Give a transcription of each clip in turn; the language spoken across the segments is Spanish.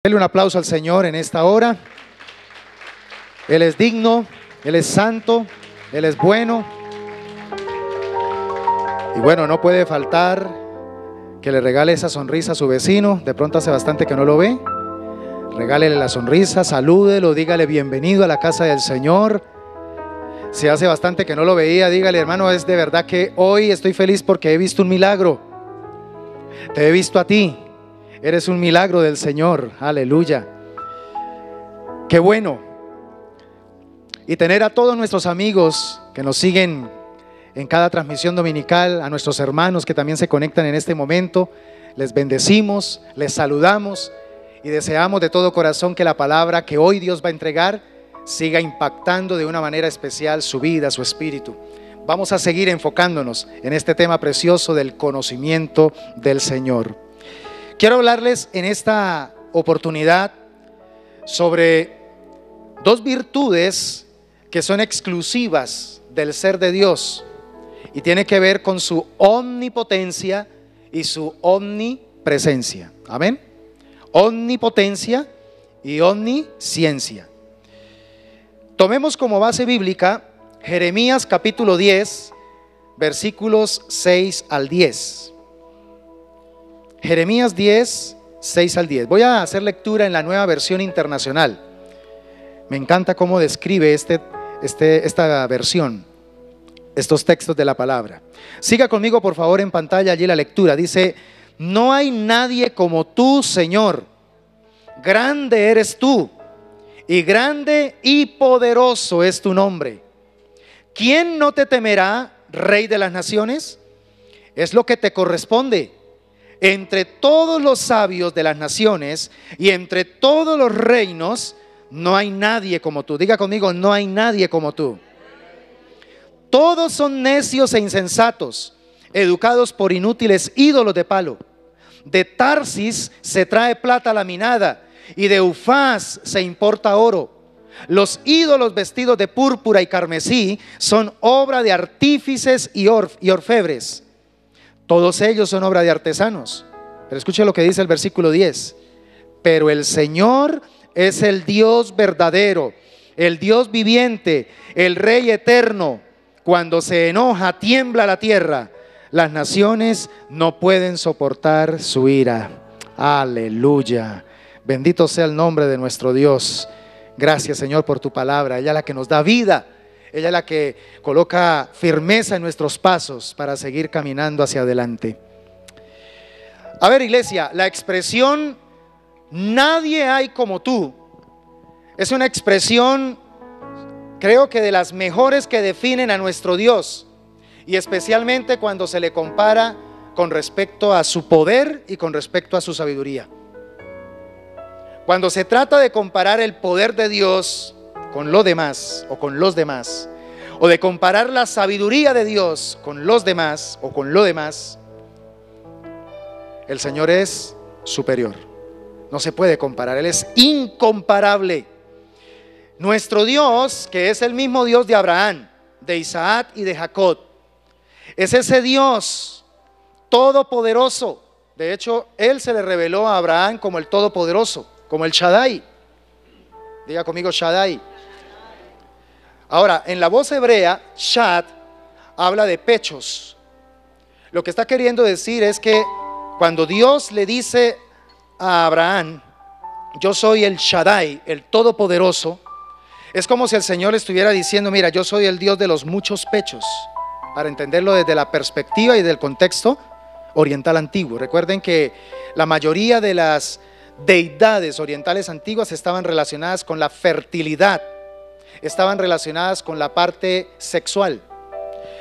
Denle un aplauso al Señor en esta hora. Él es digno, Él es santo, Él es bueno. Y bueno, no puede faltar que le regale esa sonrisa a su vecino. De pronto hace bastante que no lo ve. Regálele la sonrisa, salúdelo, dígale bienvenido a la casa del Señor. Si hace bastante que no lo veía, dígale: hermano, es de verdad que hoy estoy feliz porque he visto un milagro. Te he visto a ti. Eres un milagro del Señor, aleluya. Qué bueno. Y tener a todos nuestros amigos que nos siguen en cada transmisión dominical, a nuestros hermanos que también se conectan en este momento, les bendecimos, les saludamos y deseamos de todo corazón que la palabra que hoy Dios va a entregar siga impactando de una manera especial su vida, su espíritu. Vamos a seguir enfocándonos en este tema precioso del conocimiento del Señor. Quiero hablarles en esta oportunidad sobre dos virtudes que son exclusivas del ser de Dios y tiene que ver con su omnipotencia y su omnipresencia. Amén. Omnipotencia y omnisciencia. Tomemos como base bíblica Jeremías capítulo 10, versículos 6 al 10. Jeremías 10, 6 al 10. Voy a hacer lectura en la Nueva Versión Internacional. Me encanta cómo describe esta versión, estos textos de la palabra. Siga conmigo por favor en pantalla allí la lectura. Dice: no hay nadie como tú, Señor. Grande eres tú, y grande y poderoso es tu nombre. ¿Quién no te temerá, Rey de las naciones? Es lo que te corresponde. Entre todos los sabios de las naciones y entre todos los reinos, no hay nadie como tú. Diga conmigo: no hay nadie como tú. Todos son necios e insensatos, educados por inútiles ídolos de palo. De Tarsis se trae plata laminada y de Ufaz se importa oro. Los ídolos vestidos de púrpura y carmesí son obra de artífices y orfebres. Todos ellos son obra de artesanos. Pero escuche lo que dice el versículo 10. Pero el Señor es el Dios verdadero, el Dios viviente, el Rey eterno. Cuando se enoja, tiembla la tierra. Las naciones no pueden soportar su ira. Aleluya. Bendito sea el nombre de nuestro Dios. Gracias, Señor, por tu palabra. Ella es la que nos da vida. Ella es la que coloca firmeza en nuestros pasos para seguir caminando hacia adelante. A ver, iglesia, la expresión nadie hay como tú es una expresión, creo que de las mejores que definen a nuestro Dios, y especialmente cuando se le compara con respecto a su poder y con respecto a su sabiduría. Cuando se trata de comparar el poder de Dios con lo demás o con los demás, o de comparar la sabiduría de Dios con los demás o con lo demás, el Señor es superior. No se puede comparar, Él es incomparable. Nuestro Dios, que es el mismo Dios de Abraham, de Isaac y de Jacob, es ese Dios todopoderoso. De hecho, Él se le reveló a Abraham como el todopoderoso, como el Shaddai. Diga conmigo: Shaddai. Ahora, en la voz hebrea, Shad habla de pechos. Lo que está queriendo decir es que cuando Dios le dice a Abraham: yo soy el Shaddai, el todopoderoso, es como si el Señor estuviera diciendo: mira, yo soy el Dios de los muchos pechos, para entenderlo desde la perspectiva y del contexto oriental antiguo. Recuerden que la mayoría de las deidades orientales antiguas estaban relacionadas con la fertilidad, estaban relacionadas con la parte sexual.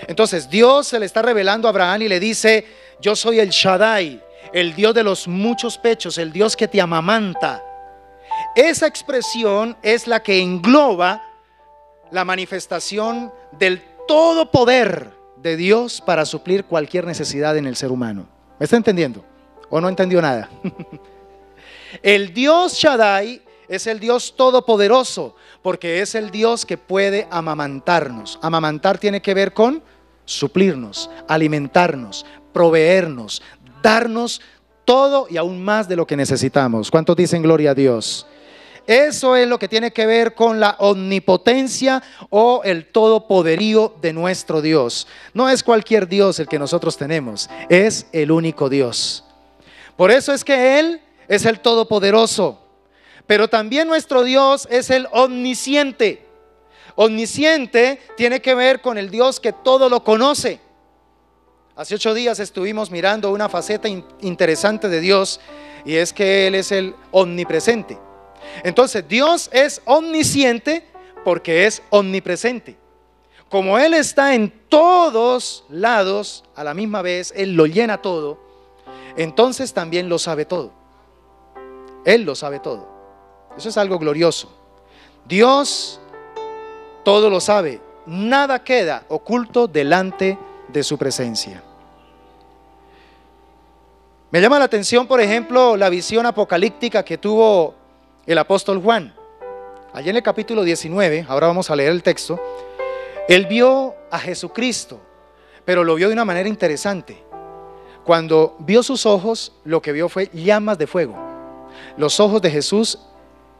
Entonces Dios se le está revelando a Abraham y le dice: yo soy el Shaddai, el Dios de los muchos pechos, el Dios que te amamanta. Esa expresión es la que engloba la manifestación del todo poder de Dios para suplir cualquier necesidad en el ser humano. ¿Me está entendiendo? ¿O no entendió nada? El Dios Shaddai es el Dios todopoderoso, porque es el Dios que puede amamantarnos. Amamantar tiene que ver con suplirnos, alimentarnos, proveernos, darnos todo y aún más de lo que necesitamos. ¿Cuántos dicen gloria a Dios? Eso es lo que tiene que ver con la omnipotencia o el todopoderío de nuestro Dios. No es cualquier Dios el que nosotros tenemos, es el único Dios. Por eso es que Él es el todopoderoso, pero también nuestro Dios es el omnisciente. Omnisciente tiene que ver con el Dios que todo lo conoce. Hace 8 días estuvimos mirando una faceta interesante de Dios, y es que Él es el omnipresente. Entonces Dios es omnisciente porque es omnipresente. Como Él está en todos lados a la misma vez, Él lo llena todo, entonces también lo sabe todo. Él lo sabe todo. Eso es algo glorioso. Dios todo lo sabe, nada queda oculto delante de su presencia. Me llama la atención, por ejemplo, la visión apocalíptica que tuvo el apóstol Juan. Allí en el capítulo 19, ahora vamos a leer el texto. Él vio a Jesucristo, pero lo vio de una manera interesante. Cuando vio sus ojos, lo que vio fue llamas de fuego. Los ojos de Jesús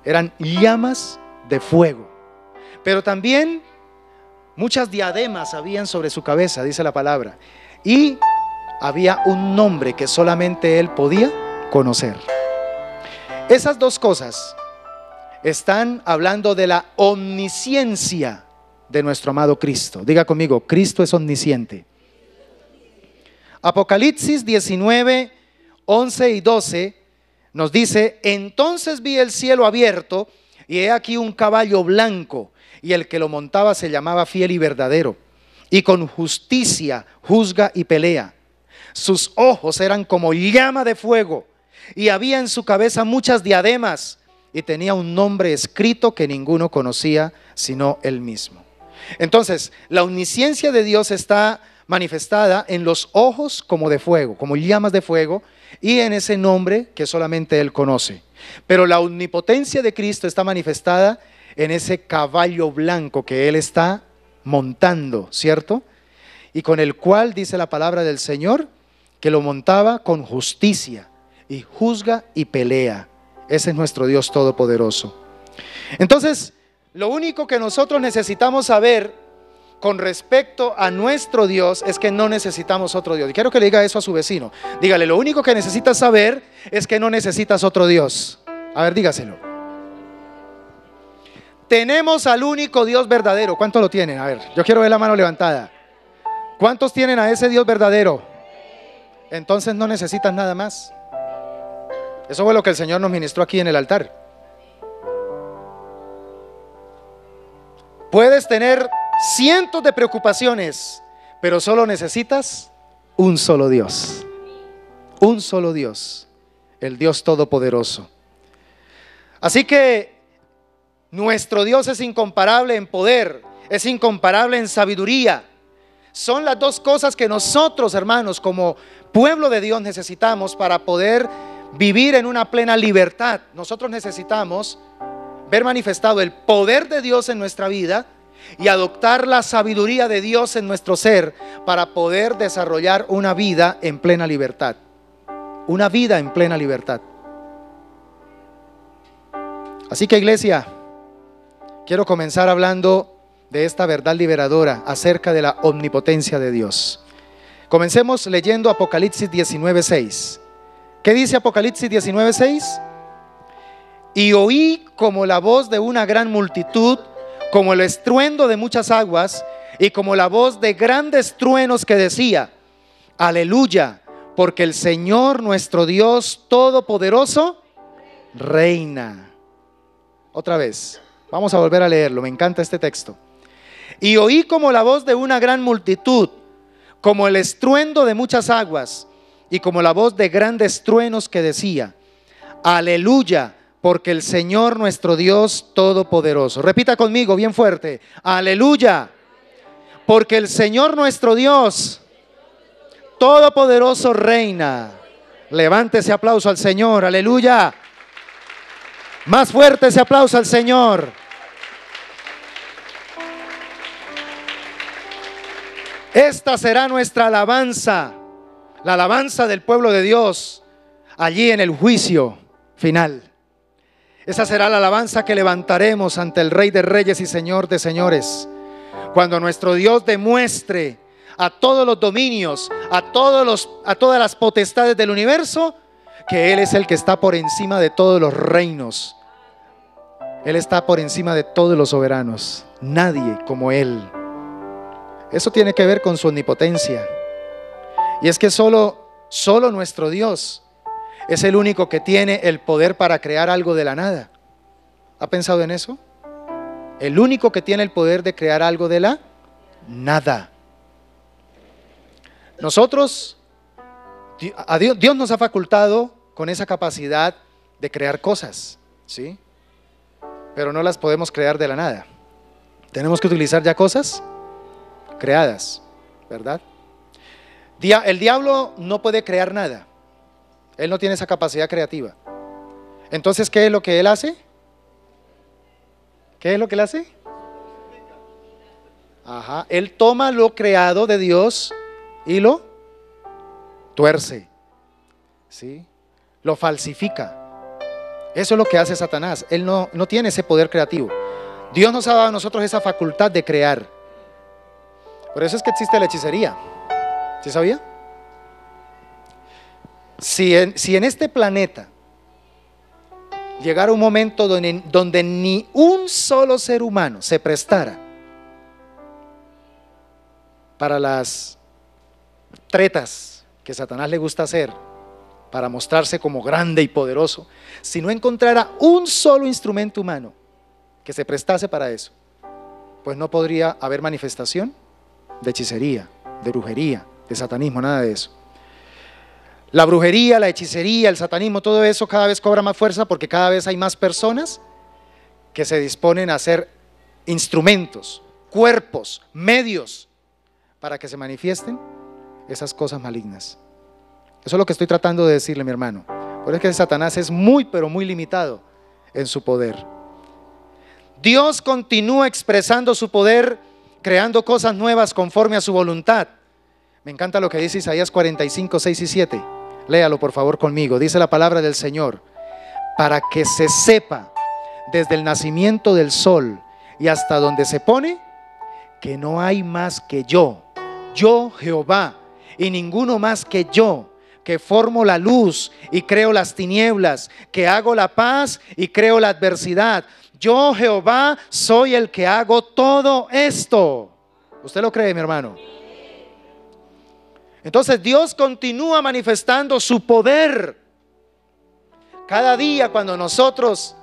eran llamas de fuego, pero también muchas diademas habían sobre su cabeza, dice la palabra, y había un nombre que solamente él podía conocer. Esas dos cosas están hablando de la omnisciencia de nuestro amado Cristo. Diga conmigo, Cristo es omnisciente. Apocalipsis 19, 11 y 12 nos dice: entonces vi el cielo abierto, y he aquí un caballo blanco, y el que lo montaba se llamaba Fiel y Verdadero, y con justicia juzga y pelea. Sus ojos eran como llama de fuego, y había en su cabeza muchas diademas, y tenía un nombre escrito que ninguno conocía sino él mismo. Entonces, la omnisciencia de Dios está manifestada en los ojos como de fuego, como llamas de fuego, y en ese nombre que solamente él conoce. Pero la omnipotencia de Cristo está manifestada en ese caballo blanco que él está montando, ¿cierto? Y con el cual dice la palabra del Señor que lo montaba con justicia, y juzga y pelea. Ese es nuestro Dios todopoderoso. Entonces, lo único que nosotros necesitamos saber con respecto a nuestro Dios es que no necesitamos otro Dios. Y quiero que le diga eso a su vecino. Dígale, lo único que necesitas saber es que no necesitas otro Dios. A ver, dígaselo. Tenemos al único Dios verdadero. ¿Cuántos lo tienen? A ver, yo quiero ver la mano levantada. ¿Cuántos tienen a ese Dios verdadero? Entonces no necesitas nada más. Eso fue lo que el Señor nos ministró aquí en el altar. Puedes tener cientos de preocupaciones, pero solo necesitas un solo Dios. Un solo Dios, el Dios todopoderoso. Así que nuestro Dios es incomparable en poder, es incomparable en sabiduría. Son las dos cosas que nosotros, hermanos, como pueblo de Dios necesitamos para poder vivir en una plena libertad. Nosotros necesitamos ver manifestado el poder de Dios en nuestra vida y adoptar la sabiduría de Dios en nuestro ser para poder desarrollar una vida en plena libertad. Una vida en plena libertad. Así que, iglesia, quiero comenzar hablando de esta verdad liberadora acerca de la omnipotencia de Dios. Comencemos leyendo Apocalipsis 19:6. ¿Qué dice Apocalipsis 19:6? Y oí como la voz de una gran multitud, como el estruendo de muchas aguas, y como la voz de grandes truenos que decía: aleluya, porque el Señor nuestro Dios todopoderoso reina. Otra vez, vamos a volver a leerlo, me encanta este texto. Y oí como la voz de una gran multitud, como el estruendo de muchas aguas, y como la voz de grandes truenos que decía: aleluya, porque el Señor nuestro Dios todopoderoso. Repita conmigo bien fuerte: aleluya, porque el Señor nuestro Dios todopoderoso reina. Levante ese aplauso al Señor, aleluya. Más fuerte ese aplauso al Señor. Esta será nuestra alabanza, la alabanza del pueblo de Dios allí en el juicio final. Esa será la alabanza que levantaremos ante el Rey de Reyes y Señor de Señores, cuando nuestro Dios demuestre a todos los dominios, a todas las potestades del universo, que Él es el que está por encima de todos los reinos. Él está por encima de todos los soberanos. Nadie como Él. Eso tiene que ver con su omnipotencia. Y es que solo nuestro Dios es el único que tiene el poder para crear algo de la nada. ¿Ha pensado en eso? El único que tiene el poder de crear algo de la nada. Nosotros, Dios nos ha facultado con esa capacidad de crear cosas, ¿sí? Pero no las podemos crear de la nada. Tenemos que utilizar ya cosas creadas, ¿verdad? El diablo no puede crear nada. Él no tiene esa capacidad creativa. Entonces, ¿qué es lo que él hace? ¿Qué es lo que él hace? Ajá, él toma lo creado de Dios y lo tuerce, ¿sí? Lo falsifica. Eso es lo que hace Satanás. Él no tiene ese poder creativo. Dios nos ha dado a nosotros esa facultad de crear. Por eso es que existe la hechicería. ¿Sí sabía? Si en este planeta llegara un momento donde ni un solo ser humano se prestara para las tretas que Satanás le gusta hacer, para mostrarse como grande y poderoso, si no encontrara un solo instrumento humano que se prestase para eso, pues no podría haber manifestación de hechicería, de brujería, de satanismo, nada de eso. La brujería, la hechicería, el satanismo, todo eso cada vez cobra más fuerza porque cada vez hay más personas que se disponen a hacer instrumentos, cuerpos, medios para que se manifiesten esas cosas malignas. Eso es lo que estoy tratando de decirle, mi hermano. Por eso es que Satanás es muy, pero muy limitado en su poder. Dios continúa expresando su poder, creando cosas nuevas conforme a su voluntad. Me encanta lo que dice Isaías 45, 6 y 7. Léalo por favor conmigo. Dice la palabra del Señor: para que se sepa desde el nacimiento del sol y hasta donde se pone, que no hay más que yo Jehová, y ninguno más que yo, que formo la luz y creo las tinieblas, que hago la paz y creo la adversidad. Yo, Jehová, soy el que hago todo esto. ¿Usted lo cree, mi hermano? Entonces Dios continúa manifestando su poder. Cada día cuando nosotros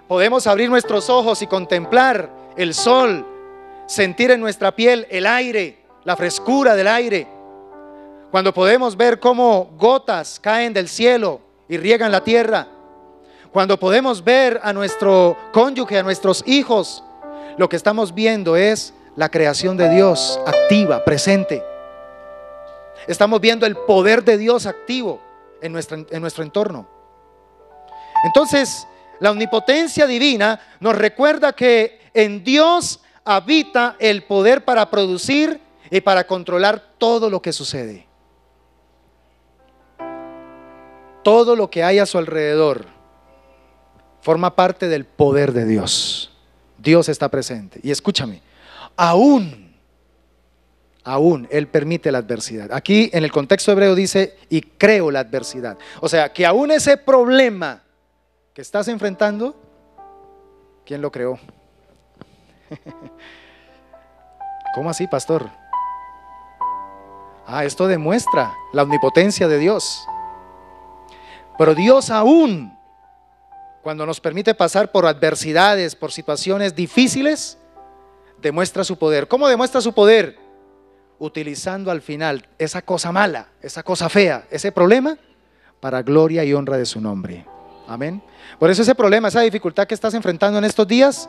podemos abrir nuestros ojos y contemplar el sol, sentir en nuestra piel el aire, la frescura del aire, cuando podemos ver cómo gotas caen del cielo y riegan la tierra, cuando podemos ver a nuestro cónyuge, a nuestros hijos, lo que estamos viendo es la creación de Dios activa, presente. Estamos viendo el poder de Dios activo en nuestro entorno. Entonces, la omnipotencia divina nos recuerda que en Dios habita el poder para producir y para controlar todo lo que sucede. Todo lo que hay a su alrededor forma parte del poder de Dios. Dios está presente. Y escúchame, aún Él permite la adversidad. Aquí en el contexto hebreo dice: y creo la adversidad. O sea, que aún ese problema que estás enfrentando, ¿quién lo creó? ¿Cómo así, pastor? Esto demuestra la omnipotencia de Dios. Pero Dios aún, cuando nos permite pasar por adversidades, por situaciones difíciles, demuestra su poder. ¿Cómo demuestra su poder? Utilizando al final esa cosa mala, esa cosa fea, ese problema, para gloria y honra de su nombre. Amén. Por eso ese problema, esa dificultad que estás enfrentando en estos días,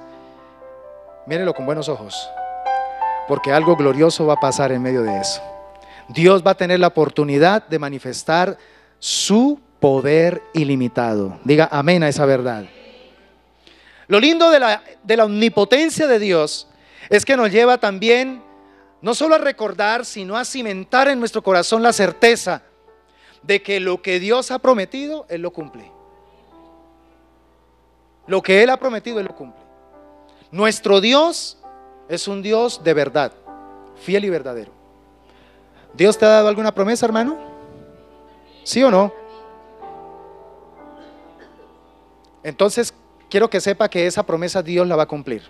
mírelo con buenos ojos, porque algo glorioso va a pasar en medio de eso. Dios va a tener la oportunidad de manifestar su poder ilimitado. Diga amén a esa verdad. Lo lindo de la omnipotencia de Dios es que nos lleva también no solo a recordar, sino a cimentar en nuestro corazón la certeza de que lo que Dios ha prometido, Él lo cumple. Lo que Él ha prometido, Él lo cumple. Nuestro Dios es un Dios de verdad, fiel y verdadero. ¿Dios te ha dado alguna promesa, hermano? ¿Sí o no? Entonces quiero que sepa que esa promesa Dios la va a cumplir.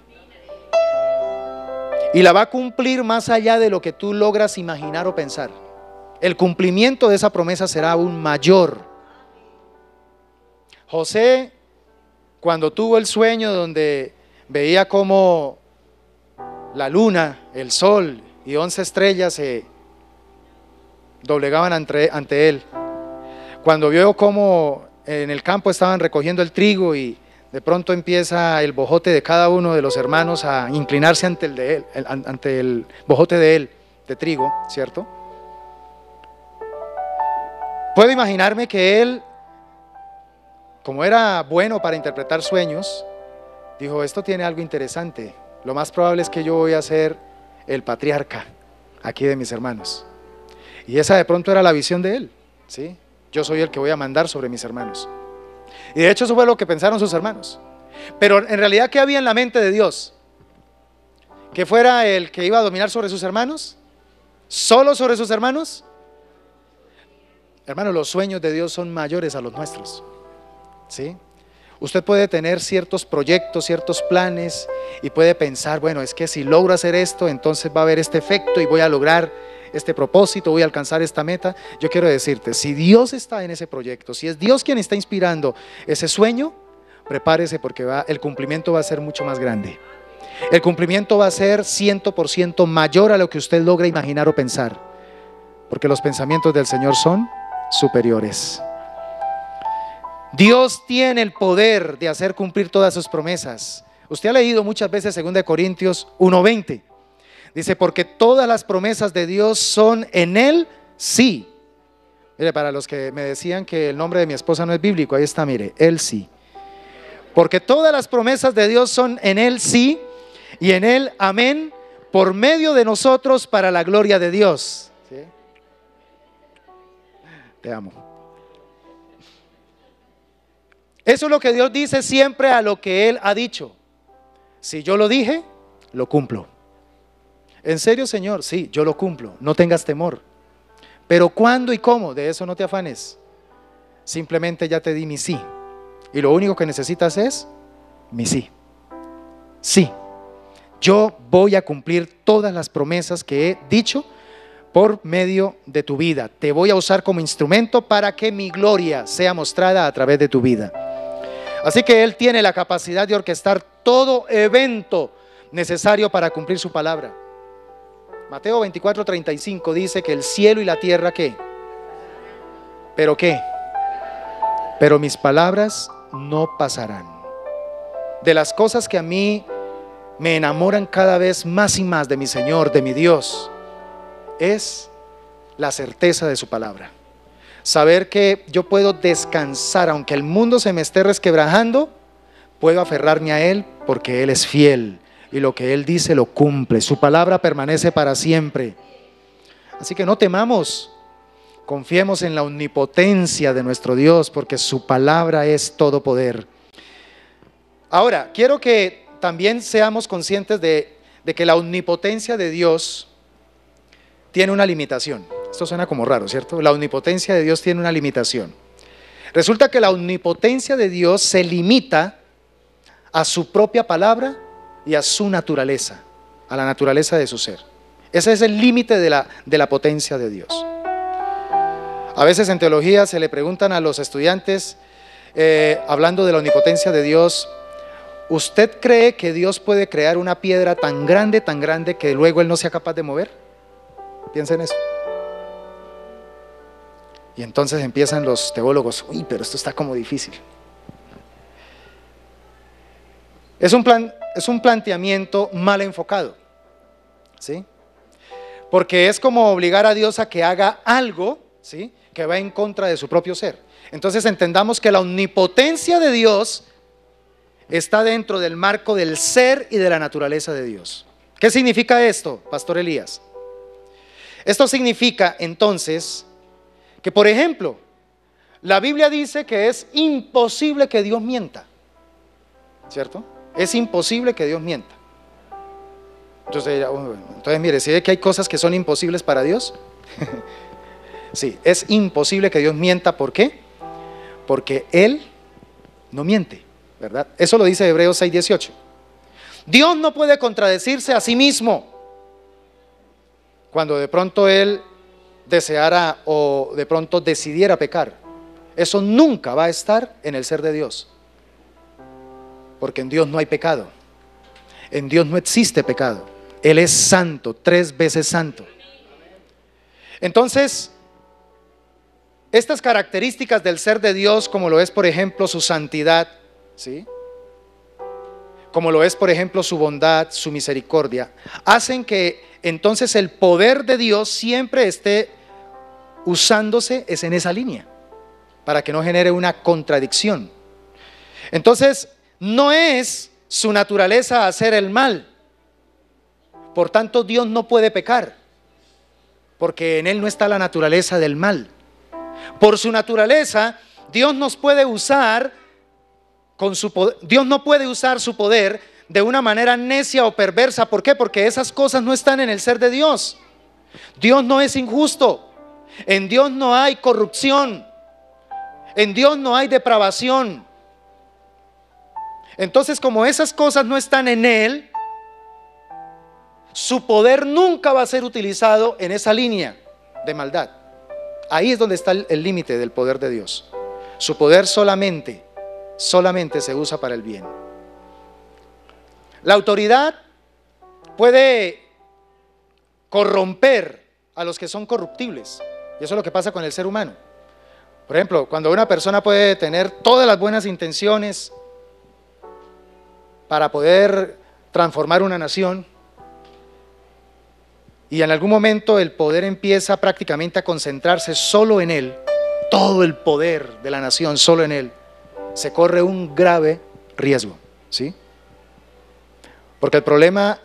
Y la va a cumplir más allá de lo que tú logras imaginar o pensar. El cumplimiento de esa promesa será aún mayor. José, cuando tuvo el sueño donde veía cómo la luna, el sol y 11 estrellas se doblegaban ante él, cuando vio cómo en el campo estaban recogiendo el trigo y de pronto empieza el bojote de cada uno de los hermanos a inclinarse ante el de él, ante el bojote de él, de trigo, ¿cierto? Puedo imaginarme que él, como era bueno para interpretar sueños, dijo: esto tiene algo interesante. Lo más probable es que yo voy a ser el patriarca aquí de mis hermanos. Y esa de pronto era la visión de él, ¿sí? Yo soy el que voy a mandar sobre mis hermanos. Y de hecho eso fue lo que pensaron sus hermanos. Pero en realidad, ¿qué había en la mente de Dios? ¿Que fuera el que iba a dominar sobre sus hermanos? ¿Solo sobre sus hermanos? Hermano, los sueños de Dios son mayores a los nuestros, ¿sí? Usted puede tener ciertos proyectos, ciertos planes y puede pensar: bueno, es que si logro hacer esto, entonces va a haber este efecto y voy a lograr este propósito, voy a alcanzar esta meta. Yo quiero decirte, si Dios está en ese proyecto, si es Dios quien está inspirando ese sueño, prepárese, porque el cumplimiento va a ser mucho más grande. El cumplimiento va a ser 100% mayor a lo que usted logra imaginar o pensar, porque los pensamientos del Señor son superiores. Dios tiene el poder de hacer cumplir todas sus promesas. Usted ha leído muchas veces 2 Corintios 1:20. Dice: porque todas las promesas de Dios son en Él sí. Mire, para los que me decían que el nombre de mi esposa no es bíblico, ahí está, mire, Él sí. Porque todas las promesas de Dios son en Él sí, y en Él amén, por medio de nosotros para la gloria de Dios. ¿Sí? Te amo. Eso es lo que Dios dice siempre a lo que Él ha dicho. Si yo lo dije, lo cumplo. ¿En serio, Señor? Sí, yo lo cumplo, no tengas temor. Pero ¿cuándo y cómo? De eso no te afanes. Simplemente ya te di mi sí. Y lo único que necesitas es mi sí. Sí, yo voy a cumplir todas las promesas que he dicho por medio de tu vida. Te voy a usar como instrumento para que mi gloria sea mostrada a través de tu vida. Así que Él tiene la capacidad de orquestar todo evento necesario para cumplir su palabra. Mateo 24:35 dice que el cielo y la tierra, ¿qué? ¿Pero qué? Pero mis palabras no pasarán. De las cosas que a mí me enamoran cada vez más y más de mi Señor, de mi Dios, es la certeza de su palabra. Saber que yo puedo descansar, aunque el mundo se me esté resquebrajando, puedo aferrarme a Él porque Él es fiel. Y lo que Él dice lo cumple. Su palabra permanece para siempre. Así que no temamos. Confiemos en la omnipotencia de nuestro Dios, porque su palabra es todo poder. Ahora, quiero que también seamos conscientes de que la omnipotencia de Dios tiene una limitación. Esto suena como raro, ¿cierto? La omnipotencia de Dios tiene una limitación. Resulta que la omnipotencia de Dios se limita a su propia palabra y a su naturaleza, a la naturaleza de su ser. Ese es el límite de la potencia de Dios. A veces en teología se le preguntan a los estudiantes, hablando de la omnipotencia de Dios: ¿usted cree que Dios puede crear una piedra tan grande que luego Él no sea capaz de mover? Piensa en eso. Y entonces empiezan los teólogos: uy, pero esto está como difícil. Es un planteamiento mal enfocado, ¿sí? Porque es como obligar a Dios a que haga algo, ¿sí?, que va en contra de su propio ser. Entonces entendamos que la omnipotencia de Dios está dentro del marco del ser y de la naturaleza de Dios. ¿Qué significa esto, Pastor Elías? Esto significa entonces que, por ejemplo, La Biblia dice que es imposible que Dios mienta, ¿cierto? Es imposible que Dios mienta. Entonces mire, ¿sí ve que hay cosas que son imposibles para Dios? Sí, es imposible que Dios mienta. ¿Por qué? Porque Él no miente, ¿verdad? Eso lo dice Hebreos 6:18. Dios no puede contradecirse a sí mismo. Cuando de pronto Él deseara o de pronto decidiera pecar, eso nunca va a estar en el ser de Dios, porque en Dios no hay pecado, en Dios no existe pecado. Él es santo, 3 veces santo. Entonces, estas características del ser de Dios, como lo es por ejemplo su santidad, ¿sí?, como lo es por ejemplo su bondad, su misericordia, hacen que entonces el poder de Dios siempre esté usándose en esa línea, para que no genere una contradicción. Entonces, no es su naturaleza hacer el mal, por tanto Dios no puede pecar, porque en Él no está la naturaleza del mal. Por su naturaleza, Dios nos puede usar con su poder. Dios no puede usar su poder de una manera necia o perversa. ¿Por qué? Porque esas cosas no están en el ser de Dios. Dios no es injusto. En Dios no hay corrupción. En Dios no hay depravación. Entonces, como esas cosas no están en Él, su poder nunca va a ser utilizado en esa línea de maldad. Ahí es donde está el límite del poder de Dios. Su poder solamente se usa para el bien. La autoridad puede corromper a los que son corruptibles, y eso es lo que pasa con el ser humano. Por ejemplo, cuando una persona puede tener todas las buenas intenciones para poder transformar una nación, y en algún momento el poder empieza prácticamente a concentrarse solo en él, todo el poder de la nación solo en él, se corre un grave riesgo, ¿sí? Porque el problema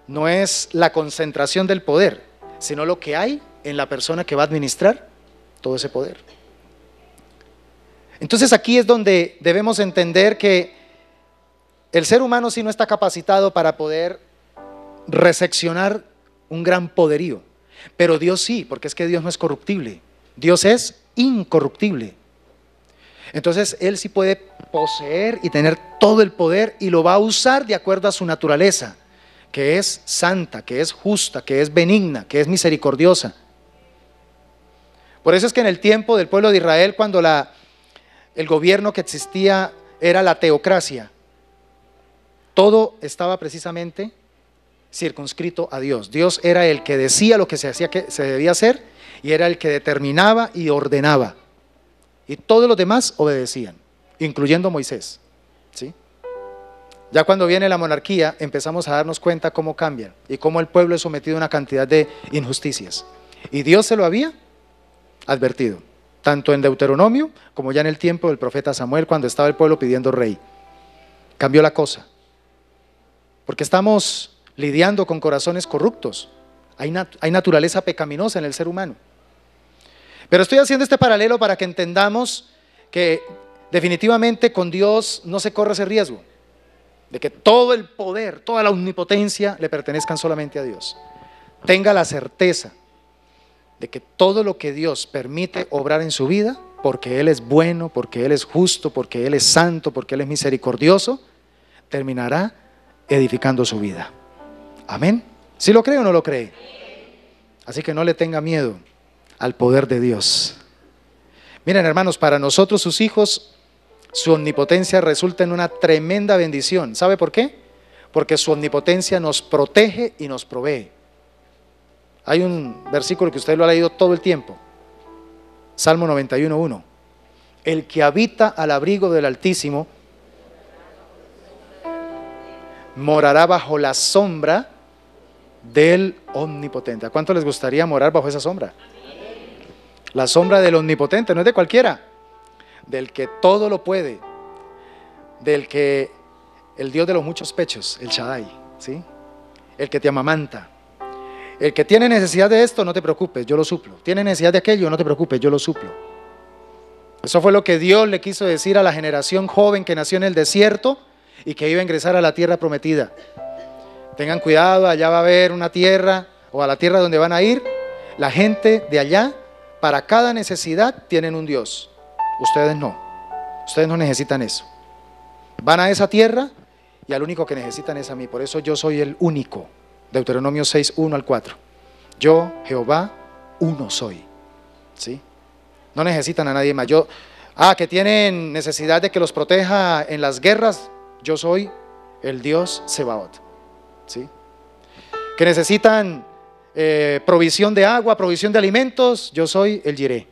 no es la concentración del poder, sino lo que hay en la persona que va a administrar todo ese poder. Entonces aquí es donde debemos entender que el ser humano sí no está capacitado para poder reseccionar un gran poderío, pero Dios sí, porque es que Dios no es corruptible, Dios es incorruptible. Entonces Él sí puede poseer y tener todo el poder, y lo va a usar de acuerdo a su naturaleza, que es santa, que es justa, que es benigna, que es misericordiosa. Por eso es que en el tiempo del pueblo de Israel, cuando el gobierno que existía era la teocracia, todo estaba precisamente circunscrito a Dios. Dios era el que decía lo que se debía hacer, y era el que determinaba y ordenaba, y todos los demás obedecían, incluyendo Moisés, ¿sí? Ya cuando viene la monarquía empezamos a darnos cuenta cómo cambian y cómo el pueblo es sometido a una cantidad de injusticias, y Dios se lo había advertido, tanto en Deuteronomio como ya en el tiempo del profeta Samuel, cuando estaba el pueblo pidiendo rey. Cambió la cosa, porque estamos lidiando con corazones corruptos. Hay naturaleza pecaminosa en el ser humano. Pero estoy haciendo este paralelo para que entendamos que definitivamente con Dios no se corre ese riesgo de que todo el poder, toda la omnipotencia le pertenezcan solamente a Dios. Tenga la certeza de que todo lo que Dios permite obrar en su vida, porque Él es bueno, porque Él es justo, porque Él es santo, porque Él es misericordioso, terminará edificando su vida. Amén. ¿Sí lo cree o no lo cree? Así que no le tenga miedo al poder de Dios. Miren, hermanos, para nosotros sus hijos, su omnipotencia resulta en una tremenda bendición. ¿Sabe por qué? Porque su omnipotencia nos protege y nos provee. Hay un versículo que usted lo ha leído todo el tiempo, Salmo 91:1. El que habita al abrigo del Altísimo morará bajo la sombra del Omnipotente. ¿A cuánto les gustaría morar bajo esa sombra? La sombra del Omnipotente, no es de cualquiera, del que todo lo puede, del que el Dios de los muchos pechos, el Shaddai, ¿sí? El que te amamanta. El que tiene necesidad de esto, no te preocupes, yo lo suplo. Tiene necesidad de aquello, no te preocupes, yo lo suplo. Eso fue lo que Dios le quiso decir a la generación joven que nació en el desierto y que iba a ingresar a la tierra prometida. Tengan cuidado, allá va a haber una tierra, o a la tierra donde van a ir. La gente de allá, para cada necesidad tienen un Dios. Ustedes no necesitan eso. Van a esa tierra y al único que necesitan es a mí. Por eso yo soy el único. Deuteronomio 6, 1 al 4. Yo, Jehová, uno soy. ¿Sí? No necesitan a nadie más. Que tienen necesidad de que los proteja en las guerras. Yo soy el Dios Sebaot. ¿Sí? Que necesitan provisión de agua, provisión de alimentos. Yo soy el Jireh.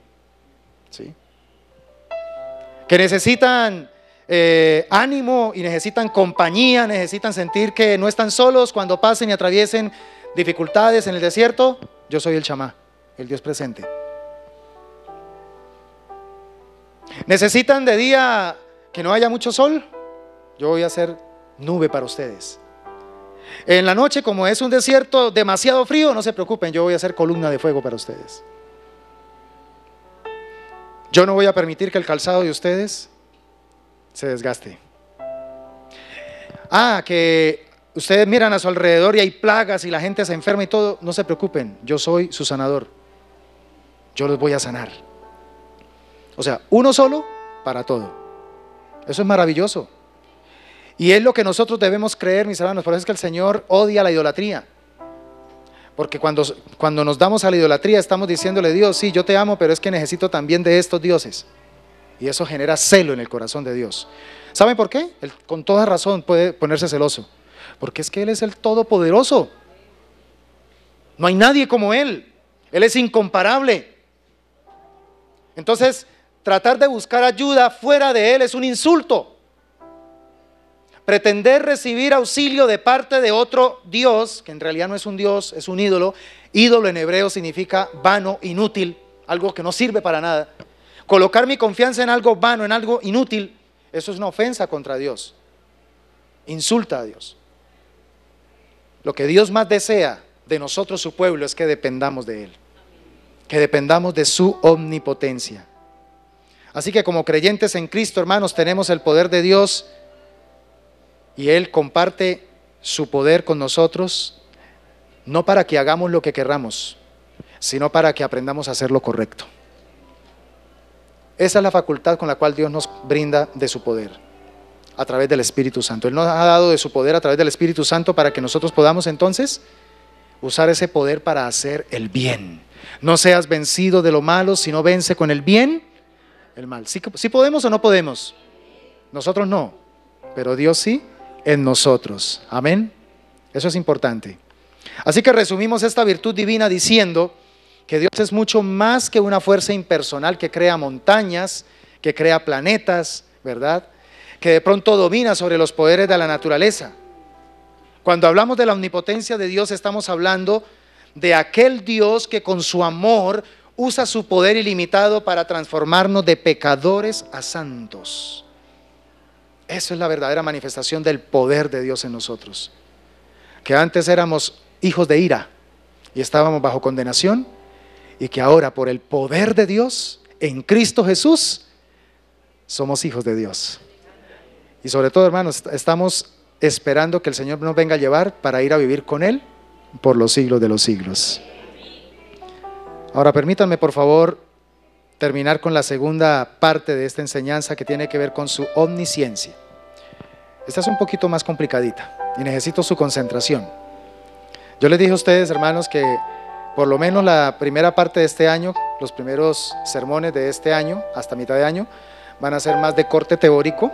¿Sí? Que necesitan ánimo y necesitan compañía, necesitan sentir que no están solos cuando pasen y atraviesen dificultades en el desierto. Yo soy el Shamá, el Dios presente. Necesitan de día que no haya mucho sol. Yo voy a hacer nube para ustedes. En la noche, como es un desierto demasiado frío, no se preocupen, yo voy a hacer columna de fuego para ustedes. Yo no voy a permitir que el calzado de ustedes se desgaste. Que ustedes miran a su alrededor y hay plagas y la gente se enferma y todo. No se preocupen, yo soy su sanador. Yo los voy a sanar. O sea, uno solo para todo. Eso es maravilloso. Y es lo que nosotros debemos creer, mis hermanos. Por eso es que el Señor odia la idolatría. Porque cuando nos damos a la idolatría estamos diciéndole a Dios, sí, yo te amo, pero es que necesito también de estos dioses. Y eso genera celo en el corazón de Dios. ¿Saben por qué? Él con toda razón puede ponerse celoso. Porque es que Él es el Todopoderoso. No hay nadie como Él. Él es incomparable. Entonces, tratar de buscar ayuda fuera de Él es un insulto. Pretender recibir auxilio de parte de otro Dios, que en realidad no es un Dios, es un ídolo. Ídolo en hebreo significa vano, inútil, algo que no sirve para nada. Colocar mi confianza en algo vano, en algo inútil, eso es una ofensa contra Dios. Insulta a Dios. Lo que Dios más desea de nosotros, su pueblo, es que dependamos de Él. Que dependamos de su omnipotencia. Así que como creyentes en Cristo, hermanos, tenemos el poder de Dios y Él comparte su poder con nosotros, no para que hagamos lo que querramos, sino para que aprendamos a hacer lo correcto. Esa es la facultad con la cual Dios nos brinda de su poder, a través del Espíritu Santo. Él nos ha dado de su poder a través del Espíritu Santo para que nosotros podamos entonces usar ese poder para hacer el bien. No seas vencido de lo malo, sino vence con el bien el mal. ¿Sí podemos o no podemos? Nosotros no, pero Dios sí en nosotros. Amén. Eso es importante. Así que resumimos esta virtud divina diciendo que Dios es mucho más que una fuerza impersonal que crea montañas, que crea planetas, ¿verdad? Que de pronto domina sobre los poderes de la naturaleza. Cuando hablamos de la omnipotencia de Dios, estamos hablando de aquel Dios que con su amor usa su poder ilimitado para transformarnos de pecadores a santos. Eso es la verdadera manifestación del poder de Dios en nosotros. Que antes éramos hijos de ira y estábamos bajo condenación, y que ahora por el poder de Dios en Cristo Jesús somos hijos de Dios. Y sobre todo, hermanos, estamos esperando que el Señor nos venga a llevar para ir a vivir con Él por los siglos de los siglos. Ahora permítanme, por favor, terminar con la segunda parte de esta enseñanza, que tiene que ver con su omnisciencia. Esta es un poquito más complicadita y necesito su concentración. Yo les dije a ustedes, hermanos, que por lo menos la primera parte de este año, los primeros sermones de este año, hasta mitad de año, van a ser más de corte teórico,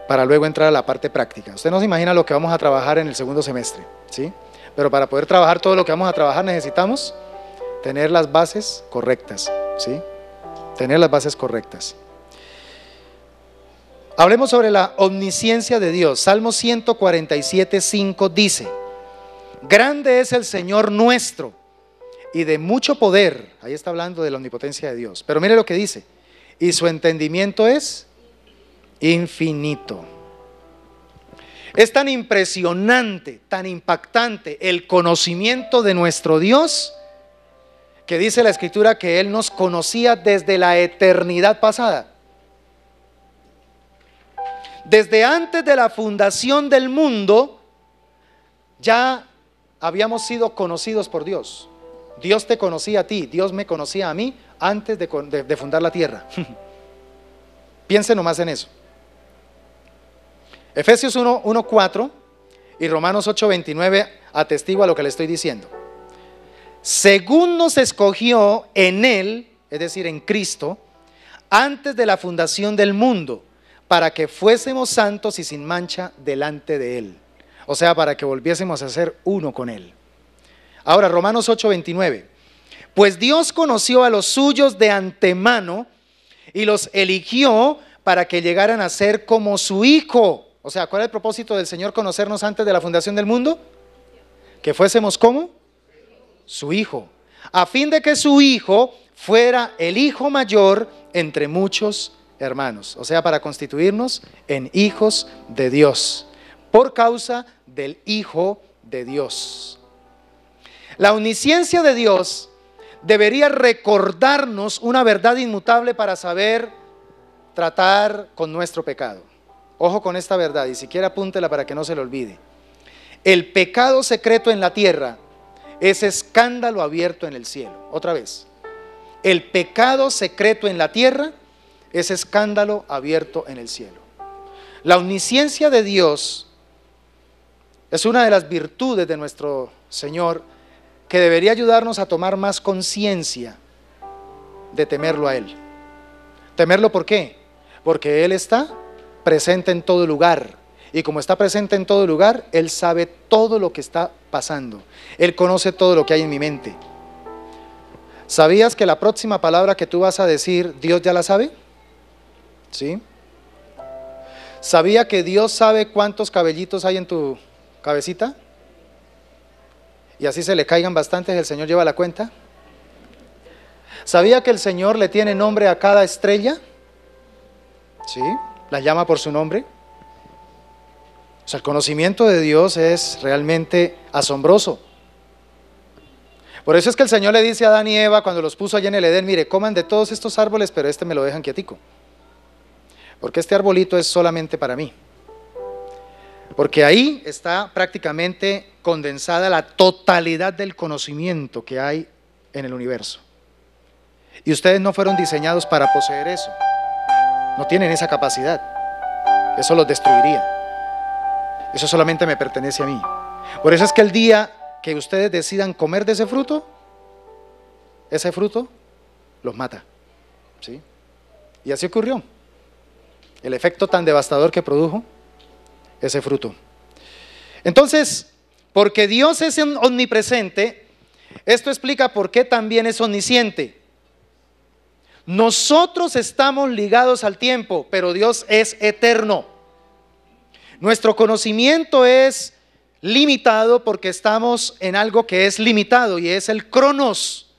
para luego entrar a la parte práctica. Usted no se imagina lo que vamos a trabajar en el segundo semestre, ¿sí? Pero para poder trabajar todo lo que vamos a trabajar necesitamos tener las bases correctas, ¿sí? Tener las bases correctas. Hablemos sobre la omnisciencia de Dios. Salmo 147:5 dice: grande es el Señor nuestro y de mucho poder. Ahí está hablando de la omnipotencia de Dios. Pero mire lo que dice: y su entendimiento es infinito. Es tan impresionante, tan impactante el conocimiento de nuestro Dios, Porque dice la Escritura que Él nos conocía desde la eternidad pasada. Desde antes de la fundación del mundo, ya habíamos sido conocidos por Dios. Dios te conocía a ti, Dios me conocía a mí antes de fundar la tierra. Piense nomás en eso. Efesios 1:4 y Romanos 8:29 atestigua lo que le estoy diciendo. Según nos escogió en Él, es decir, en Cristo, antes de la fundación del mundo, para que fuésemos santos y sin mancha delante de Él. O sea, para que volviésemos a ser uno con Él. Ahora, Romanos 8:29. Pues Dios conoció a los suyos de antemano y los eligió para que llegaran a ser como su Hijo. O sea, ¿cuál es el propósito del Señor conocernos antes de la fundación del mundo? Que fuésemos como su Hijo, a fin de que su Hijo fuera el hijo mayor entre muchos hermanos. O sea, para constituirnos en hijos de Dios, por causa del Hijo de Dios. La omnisciencia de Dios debería recordarnos una verdad inmutable para saber tratar con nuestro pecado. Ojo con esta verdad, y siquiera apúntela para que no se le olvide. El pecado secreto en la tierra es escándalo abierto en el cielo. Otra vez, el pecado secreto en la tierra es escándalo abierto en el cielo. La omnisciencia de Dios es una de las virtudes de nuestro Señor que debería ayudarnos a tomar más conciencia de temerlo a Él. ¿Temerlo por qué? Porque Él está presente en todo lugar. Y como está presente en todo lugar, Él sabe todo lo que está pasando. Él conoce todo lo que hay en mi mente. ¿Sabías que la próxima palabra que tú vas a decir, Dios ya la sabe? ¿Sí? ¿Sabía que Dios sabe cuántos cabellitos hay en tu cabecita? Y así se le caigan bastantes, el Señor lleva la cuenta. ¿Sabía que el Señor le tiene nombre a cada estrella? ¿Sí? La llama por su nombre. O sea, el conocimiento de Dios es realmente asombroso. Por eso es que el Señor le dice a Adán y Eva cuando los puso allá en el Edén, mire, coman de todos estos árboles, pero este me lo dejan quietico. Porque este arbolito es solamente para mí. Porque ahí está prácticamente condensada la totalidad del conocimiento que hay en el universo. Y ustedes no fueron diseñados para poseer eso. No tienen esa capacidad. Eso los destruiría. Eso solamente me pertenece a mí. Por eso es que el día que ustedes decidan comer de ese fruto los mata. ¿Sí? Y así ocurrió. El efecto tan devastador que produjo ese fruto. Entonces, porque Dios es omnipresente, esto explica por qué también es omnisciente. Nosotros estamos ligados al tiempo, pero Dios es eterno. Nuestro conocimiento es limitado porque estamos en algo que es limitado y es el cronos.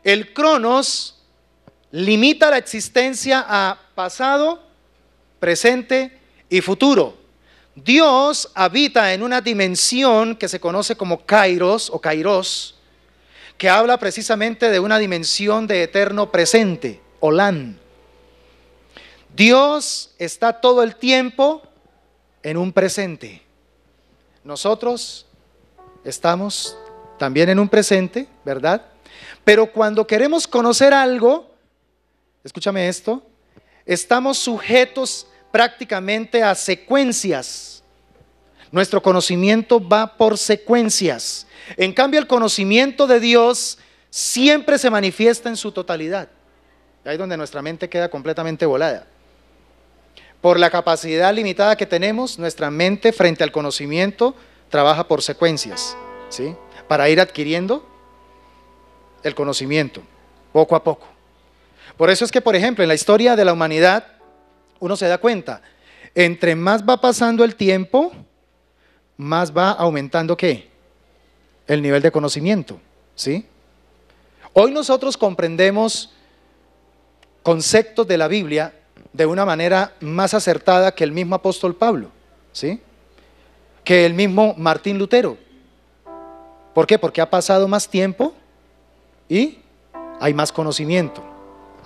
El cronos limita la existencia a pasado, presente y futuro. Dios habita en una dimensión que se conoce como kairos o kairos, que habla precisamente de una dimensión de eterno presente, Olam. Dios está todo el tiempo en un presente. Nosotros estamos también en un presente, ¿verdad? Pero cuando queremos conocer algo, escúchame esto, estamos sujetos prácticamente a secuencias. Nuestro conocimiento va por secuencias. En cambio, el conocimiento de Dios siempre se manifiesta en su totalidad. Ahí es donde nuestra mente queda completamente volada. Por la capacidad limitada que tenemos, nuestra mente frente al conocimiento trabaja por secuencias, ¿sí? Para ir adquiriendo el conocimiento, poco a poco. Por eso es que, por ejemplo, en la historia de la humanidad, uno se da cuenta, entre más va pasando el tiempo, más va aumentando ¿qué? El nivel de conocimiento, ¿sí? Hoy nosotros comprendemos conceptos de la Biblia de una manera más acertada que el mismo apóstol Pablo, ¿sí? Que el mismo Martín Lutero. ¿Por qué? Porque ha pasado más tiempo y hay más conocimiento,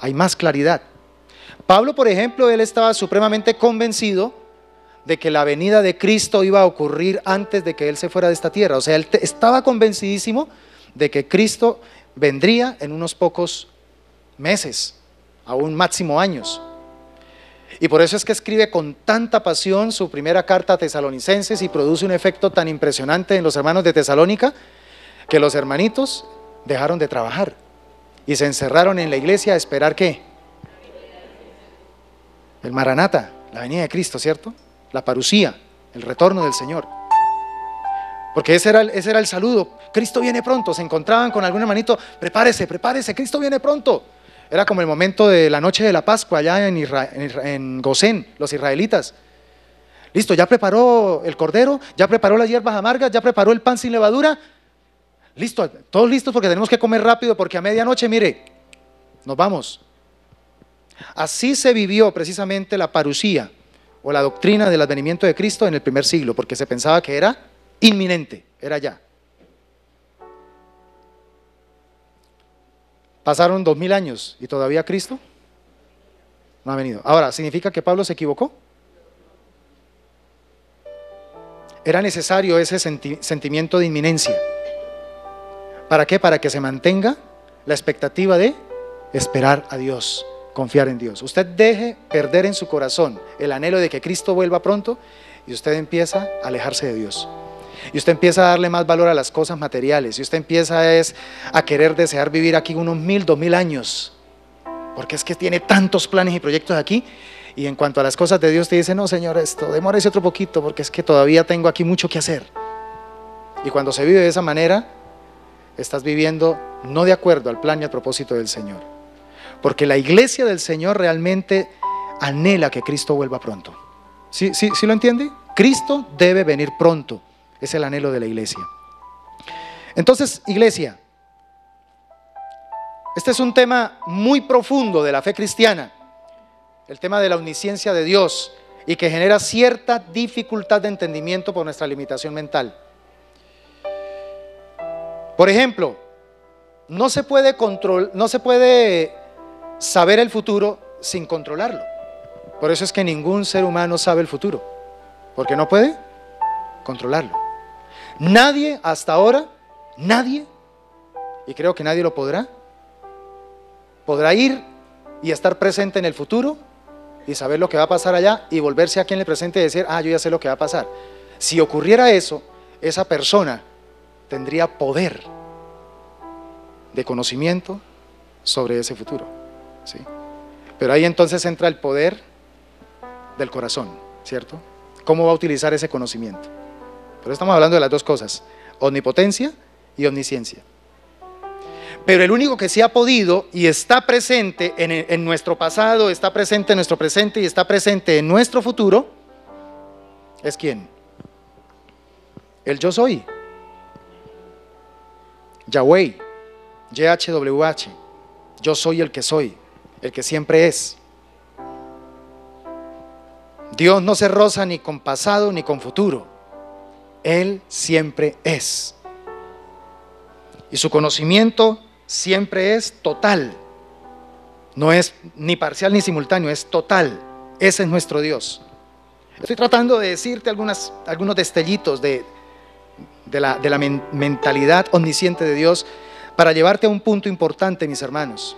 hay más claridad. Pablo, por ejemplo, él estaba supremamente convencido de que la venida de Cristo iba a ocurrir antes de que él se fuera de esta tierra. O sea, él estaba convencidísimo de que Cristo vendría en unos pocos meses, aún máximo años. Y por eso es que escribe con tanta pasión su primera carta a Tesalonicenses y produce un efecto tan impresionante en los hermanos de Tesalónica, que los hermanitos dejaron de trabajar y se encerraron en la iglesia a esperar ¿qué? El Maranata, la venida de Cristo, ¿cierto? La parusía, el retorno del Señor. Porque ese era el saludo. Cristo viene pronto. Se encontraban con algún hermanito, prepárese, prepárese, Cristo viene pronto. Era como el momento de la noche de la Pascua allá en Gosén, los israelitas. Listo, ya preparó el cordero, ya preparó las hierbas amargas, ya preparó el pan sin levadura. Listo, todos listos porque tenemos que comer rápido porque a medianoche, mire, nos vamos. Así se vivió precisamente la parusía o la doctrina del advenimiento de Cristo en el primer siglo, porque se pensaba que era inminente, era ya. Pasaron 2000 años y todavía Cristo no ha venido. Ahora, ¿significa que Pablo se equivocó? Era necesario ese sentimiento de inminencia. ¿Para qué? Para que se mantenga la expectativa de esperar a Dios, confiar en Dios. Usted deje perder en su corazón el anhelo de que Cristo vuelva pronto y usted empieza a alejarse de Dios. Y usted empieza a darle más valor a las cosas materiales. Y usted empieza a querer desear vivir aquí unos 1000, 2000 años. Porque es que tiene tantos planes y proyectos aquí. Y en cuanto a las cosas de Dios te dice, no Señor, demórese otro poquito porque es que todavía tengo aquí mucho que hacer. Y cuando se vive de esa manera, estás viviendo no de acuerdo al plan y al propósito del Señor. Porque la iglesia del Señor realmente anhela que Cristo vuelva pronto. ¿Sí lo entiende? Cristo debe venir pronto. Es el anhelo de la iglesia. Entonces, iglesia, este es un tema muy profundo de la fe cristiana, el tema de la omnisciencia de Dios, y que genera cierta dificultad de entendimiento por nuestra limitación mental. Por ejemplo, no se puede saber el futuro sin controlarlo. Por eso es que ningún ser humano sabe el futuro, porque no puede controlarlo. Nadie hasta ahora, nadie, y creo que nadie lo podrá ir y estar presente en el futuro y saber lo que va a pasar allá y volverse aquí en el presente y decir, yo ya sé lo que va a pasar. Si ocurriera eso, esa persona tendría poder de conocimiento sobre ese futuro, ¿sí? Pero ahí entonces entra el poder del corazón, ¿cierto? ¿Cómo va a utilizar ese conocimiento? Pero estamos hablando de las dos cosas, omnipotencia y omnisciencia. Pero el único que sí ha podido y está presente en nuestro pasado, está presente en nuestro presente y está presente en nuestro futuro, ¿es quién? El yo soy. Yahweh, YHWH, yo soy el que soy, el que siempre es. Dios no se roza ni con pasado ni con futuro. Él siempre es. Y su conocimiento siempre es total. No es ni parcial ni simultáneo, es total. Ese es nuestro Dios. Estoy tratando de decirte algunos destellitos de la mentalidad omnisciente de Dios para llevarte a un punto importante, mis hermanos.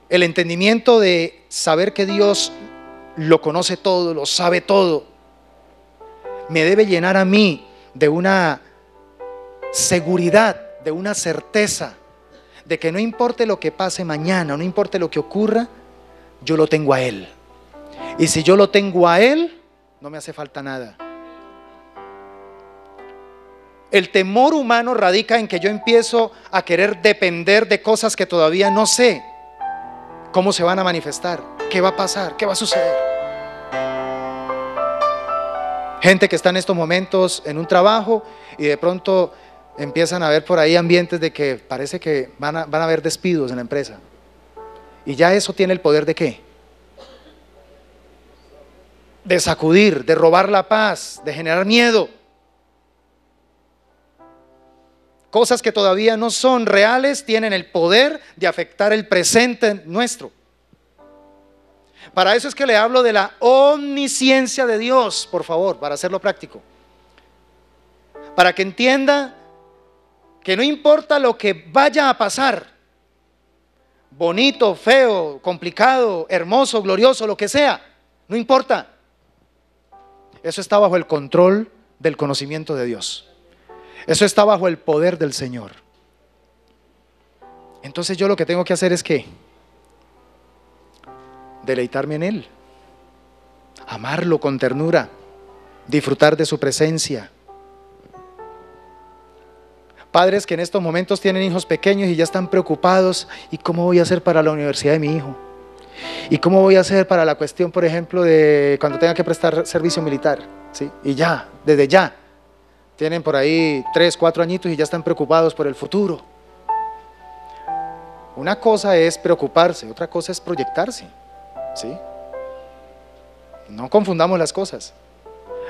El entendimiento de saber que Dios lo conoce todo, lo sabe todo, me debe llenar a mí de una seguridad, de una certeza, de que no importe lo que pase mañana, no importe lo que ocurra, yo lo tengo a Él. Y si yo lo tengo a Él, no me hace falta nada. El temor humano radica en que yo empiezo a querer depender de cosas que todavía no sé cómo se van a manifestar, qué va a pasar, qué va a suceder. Gente que está en estos momentos en un trabajo y de pronto empiezan a ver por ahí ambientes de que parece que van a haber despidos en la empresa. Y ya eso tiene el poder de ¿qué? De sacudir, de robar la paz, de generar miedo. Cosas que todavía no son reales tienen el poder de afectar el presente nuestro. Para eso es que le hablo de la omnisciencia de Dios, por favor, para hacerlo práctico. Para que entienda que no importa lo que vaya a pasar, bonito, feo, complicado, hermoso, glorioso, lo que sea, no importa. Eso está bajo el control del conocimiento de Dios. Eso está bajo el poder del Señor. Entonces yo lo que tengo que hacer es que deleitarme en Él, amarlo con ternura, disfrutar de su presencia. Padres que en estos momentos tienen hijos pequeños y ya están preocupados: ¿y cómo voy a hacer para la universidad de mi hijo? ¿Y cómo voy a hacer para la cuestión, por ejemplo, de cuando tenga que prestar servicio militar? ¿Sí? Y ya, desde ya, tienen por ahí 3, 4 añitos y ya están preocupados por el futuro. Una cosa es preocuparse, otra cosa es proyectarse, ¿sí? No confundamos las cosas.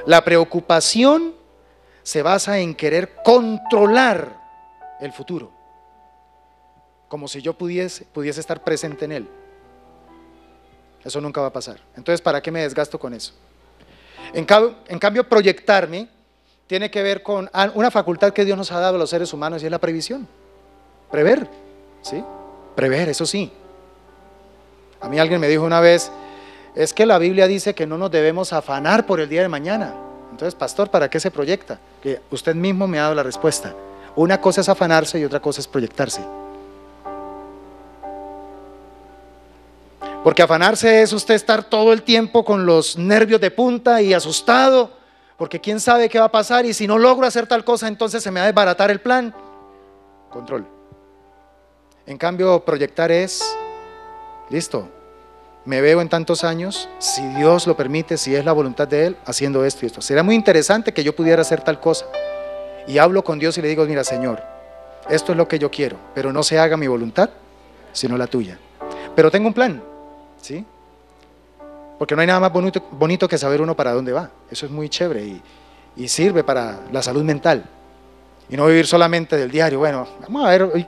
La preocupación se basa en querer controlar el futuro, como si yo pudiese estar presente en él. Eso nunca va a pasar. Entonces, ¿para qué me desgasto con eso? En cambio, proyectarme tiene que ver con una facultad que Dios nos ha dado a los seres humanos, y es la previsión. Prever, ¿sí? Prever, eso sí. A mí alguien me dijo una vez: es que la Biblia dice que no nos debemos afanar por el día de mañana. Entonces, pastor, ¿para qué se proyecta? Que usted mismo me ha dado la respuesta. Una cosa es afanarse y otra cosa es proyectarse. Porque afanarse es usted estar todo el tiempo con los nervios de punta y asustado, porque quién sabe qué va a pasar, y si no logro hacer tal cosa, entonces se me va a desbaratar el plan. Control. En cambio, proyectar es: listo, me veo en tantos años, si Dios lo permite, si es la voluntad de Él, haciendo esto y esto. Será muy interesante que yo pudiera hacer tal cosa. Y hablo con Dios y le digo: mira, Señor, esto es lo que yo quiero, pero no se haga mi voluntad, sino la tuya. Pero tengo un plan, ¿sí? Porque no hay nada más bonito que saber uno para dónde va. Eso es muy chévere y sirve para la salud mental. Y no vivir solamente del diario. Bueno, vamos a ver hoy.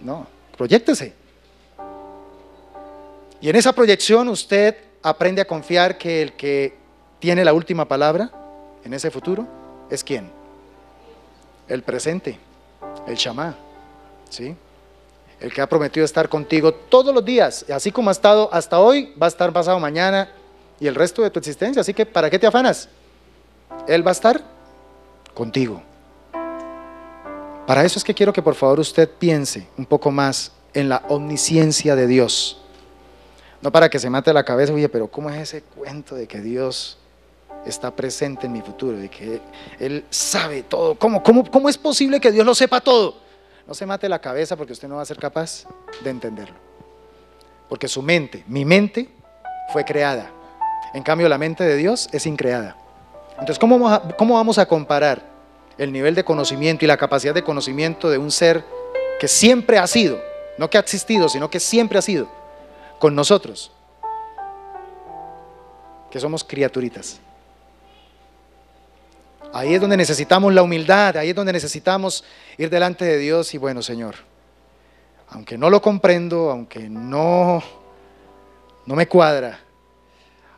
No, proyéctese. Y en esa proyección usted aprende a confiar que el que tiene la última palabra en ese futuro es ¿quién? El presente, el Shamá, ¿sí? El que ha prometido estar contigo todos los días, así como ha estado hasta hoy, va a estar pasado mañana y el resto de tu existencia. Así que ¿para qué te afanas? Él va a estar contigo. Para eso es que quiero que por favor usted piense un poco más en la omnisciencia de Dios. No para que se mate la cabeza: oye, pero ¿cómo es ese cuento de que Dios está presente en mi futuro, de que Él sabe todo? ¿Cómo es posible que Dios lo sepa todo? No se mate la cabeza, porque usted no va a ser capaz de entenderlo. Porque su mente, mi mente, fue creada. En cambio, la mente de Dios es increada. Entonces, ¿cómo vamos a comparar el nivel de conocimiento y la capacidad de conocimiento de un ser que siempre ha sido, no que ha existido, sino que siempre ha sido, con nosotros, que somos criaturitas? Ahí es donde necesitamos la humildad, ahí es donde necesitamos ir delante de Dios y: bueno, Señor, aunque no lo comprendo, aunque no me cuadra,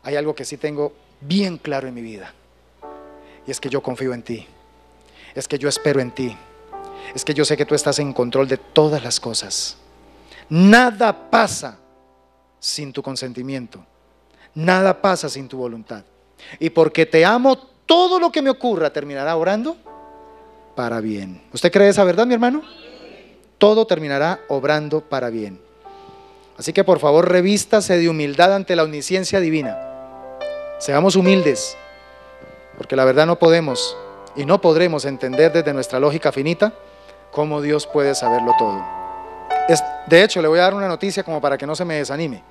hay algo que sí tengo bien claro en mi vida, y es que yo confío en ti, es que yo espero en ti, es que yo sé que tú estás en control de todas las cosas. Nada pasa sin tu consentimiento, nada pasa sin tu voluntad, y porque te amo, todo lo que me ocurra terminará obrando para bien. ¿Usted cree esa verdad, mi hermano? Todo terminará obrando para bien. Así que por favor, revístase de humildad ante la omnisciencia divina. Seamos humildes, porque la verdad no podemos y no podremos entender desde nuestra lógica finita cómo Dios puede saberlo todo. De hecho, le voy a dar una noticia como para que no se me desanime.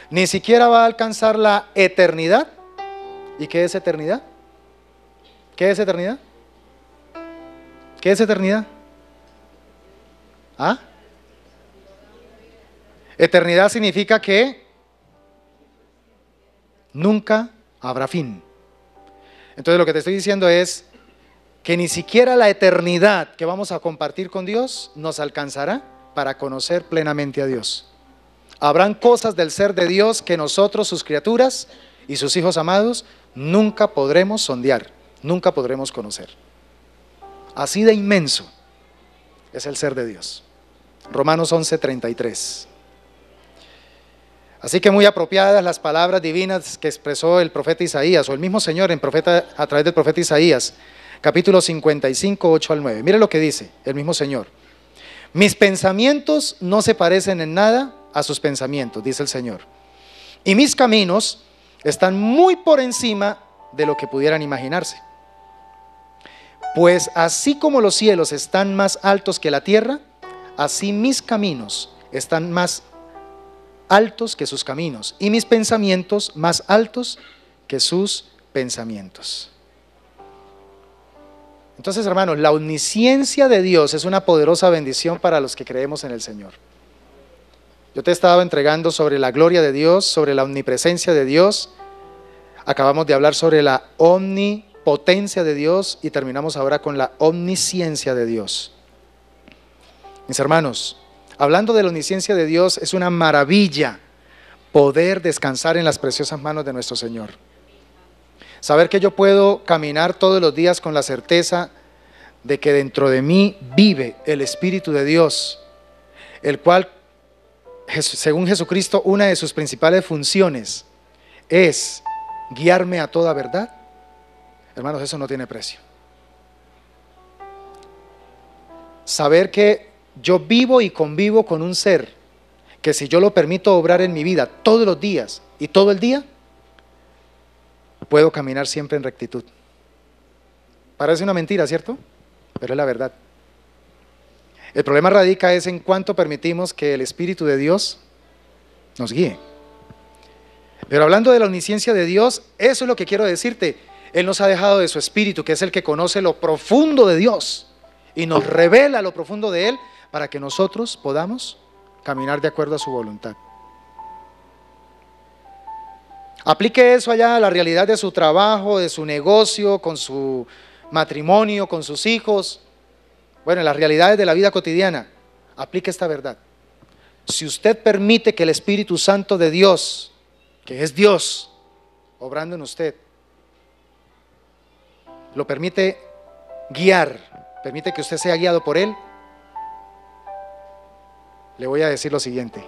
Ni siquiera va a alcanzar la eternidad. ¿Y qué es eternidad? ¿Qué es eternidad? ¿Qué es eternidad? ¿Ah? Eternidad significa que nunca habrá fin. Entonces lo que te estoy diciendo es: que ni siquiera la eternidad que vamos a compartir con Dios nos alcanzará para conocer plenamente a Dios. Habrán cosas del ser de Dios que nosotros, sus criaturas y sus hijos amados, nunca podremos sondear, nunca podremos conocer. Así de inmenso es el ser de Dios. Romanos 11:33. Así que muy apropiadas las palabras divinas que expresó el profeta Isaías, o el mismo Señor a través del profeta Isaías, capítulo 55, 8 al 9. Mire lo que dice el mismo Señor. Mis pensamientos no se parecen en nada a sus pensamientos, dice el Señor. Y mis caminos están muy por encima de lo que pudieran imaginarse. Pues así como los cielos están más altos que la tierra, así mis caminos están más altos que sus caminos, y mis pensamientos más altos que sus pensamientos. Entonces, hermanos, la omnisciencia de Dios es una poderosa bendición para los que creemos en el Señor. Yo te he estado entregando sobre la gloria de Dios, sobre la omnipresencia de Dios. Acabamos de hablar sobre la omnipotencia de Dios y terminamos ahora con la omnisciencia de Dios. Mis hermanos, hablando de la omnisciencia de Dios, es una maravilla poder descansar en las preciosas manos de nuestro Señor. Saber que yo puedo caminar todos los días con la certeza de que dentro de mí vive el Espíritu de Dios, el cual, según Jesucristo, una de sus principales funciones es guiarme a toda verdad. Hermanos, eso no tiene precio. Saber que yo vivo y convivo con un ser que, si yo lo permito obrar en mi vida todos los días y todo el día, puedo caminar siempre en rectitud. Parece una mentira, ¿cierto? Pero es la verdad. El problema radica es en cuánto permitimos que el Espíritu de Dios nos guíe. Pero hablando de la omnisciencia de Dios, eso es lo que quiero decirte. Él nos ha dejado de su Espíritu, que es el que conoce lo profundo de Dios, y nos revela lo profundo de Él, para que nosotros podamos caminar de acuerdo a su voluntad. Aplique eso allá a la realidad de su trabajo, de su negocio, con su matrimonio, con sus hijos. Bueno, en las realidades de la vida cotidiana, aplique esta verdad. Si usted permite que el Espíritu Santo de Dios, que es Dios, obrando en usted, lo permite guiar, permite que usted sea guiado por Él, le voy a decir lo siguiente: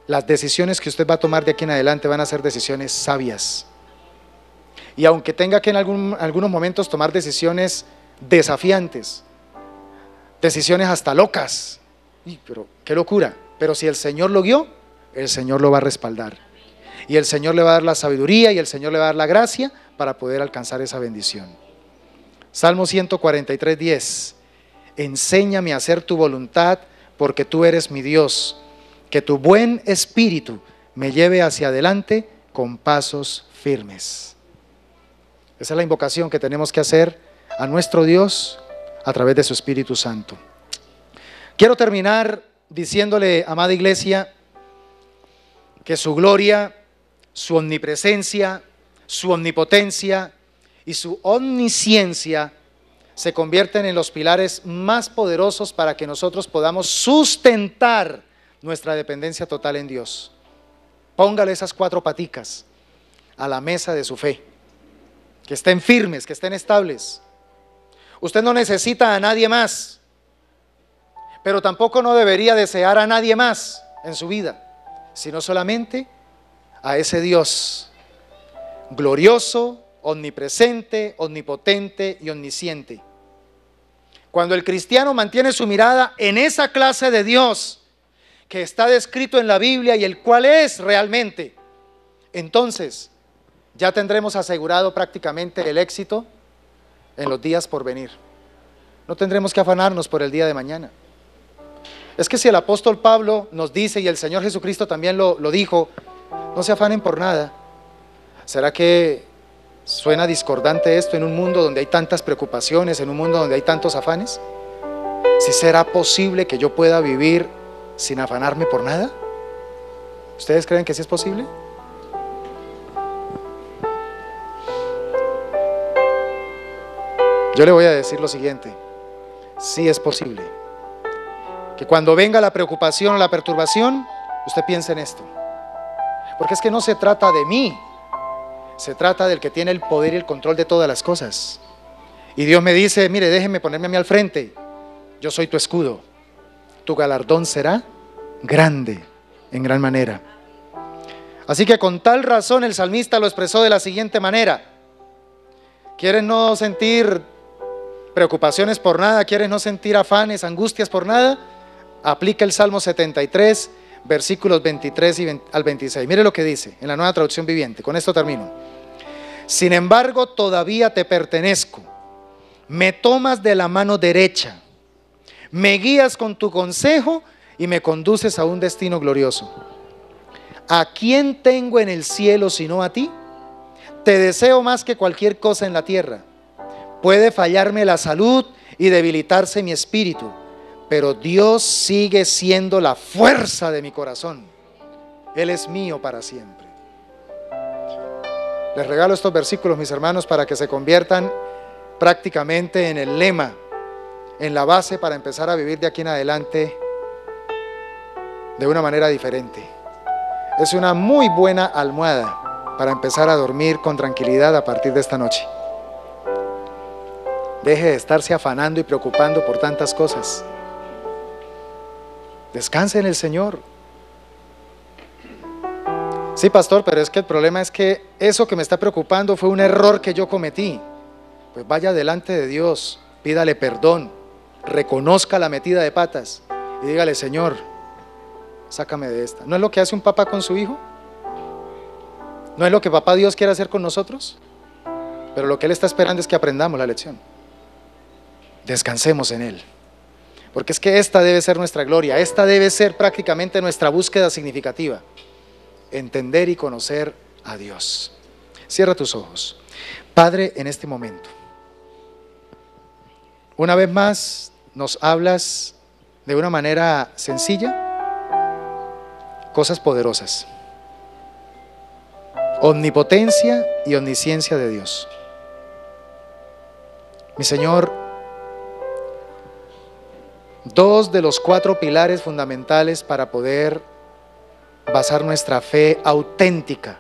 las decisiones que usted va a tomar de aquí en adelante van a ser decisiones sabias. Y aunque tenga que en algunos momentos tomar decisiones desafiantes, decisiones hasta locas, pero qué locura, pero si el Señor lo guió, el Señor lo va a respaldar. Y el Señor le va a dar la sabiduría y el Señor le va a dar la gracia para poder alcanzar esa bendición. Salmo 143:10. Enséñame a hacer tu voluntad, porque tú eres mi Dios. Que tu buen espíritu me lleve hacia adelante con pasos firmes. Esa es la invocación que tenemos que hacer a nuestro Dios a través de su Espíritu Santo. Quiero terminar diciéndole, amada iglesia, que su gloria, su omnipresencia, su omnipotencia y su omnisciencia se convierten en los pilares más poderosos para que nosotros podamos sustentar nuestra dependencia total en Dios. Póngale esas 4 paticas a la mesa de su fe, que estén firmes, que estén estables. Usted no necesita a nadie más, pero tampoco no debería desear a nadie más en su vida, sino solamente a ese Dios glorioso, omnipresente, omnipotente y omnisciente. Cuando el cristiano mantiene su mirada en esa clase de Dios que está descrito en la Biblia y el cual es realmente, entonces ya tendremos asegurado prácticamente el éxito en los días por venir. No tendremos que afanarnos por el día de mañana. Es que si el apóstol Pablo nos dice, y el Señor Jesucristo también lo dijo, no se afanen por nada. ¿Será que suena discordante esto en un mundo donde hay tantas preocupaciones, en un mundo donde hay tantos afanes? ¿Si será posible que yo pueda vivir sin afanarme por nada? ¿Ustedes creen que sí es posible? Yo le voy a decir lo siguiente: sí es posible que cuando venga la preocupación o la perturbación, usted piense en esto. Porque es que no se trata de mí, se trata del que tiene el poder y el control de todas las cosas. Y Dios me dice: mire, déjeme ponerme a mí al frente, yo soy tu escudo, tu galardón será grande, en gran manera. Así que con tal razón el salmista lo expresó de la siguiente manera: ¿quieres no sentir preocupaciones por nada? ¿Quieres no sentir afanes, angustias por nada? Aplica el Salmo 73, versículos 23 al 26. Mire lo que dice en la Nueva Traducción Viviente. Con esto termino. Sin embargo, todavía te pertenezco. Me tomas de la mano derecha, me guías con tu consejo y me conduces a un destino glorioso. ¿A quién tengo en el cielo sino a ti? Te deseo más que cualquier cosa en la tierra. Puede fallarme la salud y debilitarse mi espíritu, pero Dios sigue siendo la fuerza de mi corazón. Él es mío para siempre. Les regalo estos versículos, mis hermanos, para que se conviertan prácticamente en el lema, en la base para empezar a vivir de aquí en adelante de una manera diferente. Es una muy buena almohada para empezar a dormir con tranquilidad a partir de esta noche. Deje de estarse afanando y preocupando por tantas cosas. Descanse en el Señor. Sí, pastor, pero es que el problema es que eso que me está preocupando fue un error que yo cometí. Pues vaya delante de Dios, pídale perdón, reconozca la metida de patas y dígale: Señor, sácame de esta. ¿No es lo que hace un papá con su hijo? ¿No es lo que papá Dios quiere hacer con nosotros? Pero lo que Él está esperando es que aprendamos la lección. Descansemos en Él, porque es que esta debe ser nuestra gloria, esta debe ser prácticamente nuestra búsqueda significativa: entender y conocer a Dios. Cierra tus ojos. Padre, en este momento, una vez más nos hablas de una manera sencilla cosas poderosas: omnipotencia y omnisciencia de Dios. Mi Señor, dos de los 4 pilares fundamentales para poder basar nuestra fe auténtica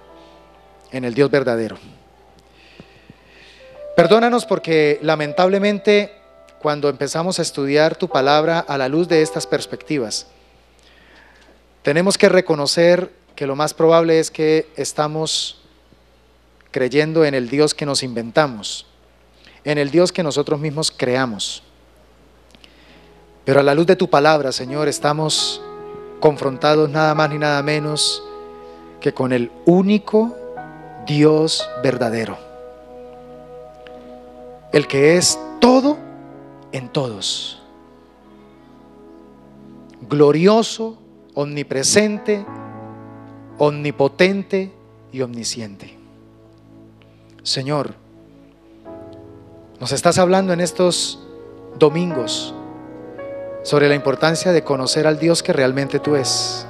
en el Dios verdadero. Perdónanos porque lamentablemente cuando empezamos a estudiar tu palabra a la luz de estas perspectivas, tenemos que reconocer que lo más probable es que estamos creyendo en el Dios que nos inventamos, en el Dios que nosotros mismos creamos. Pero a la luz de tu palabra, Señor, estamos confrontados nada más ni nada menos que con el único Dios verdadero, el que es todo en todos, glorioso, omnipresente, omnipotente y omnisciente. Señor, nos estás hablando en estos domingos sobre la importancia de conocer al Dios que realmente tú eres,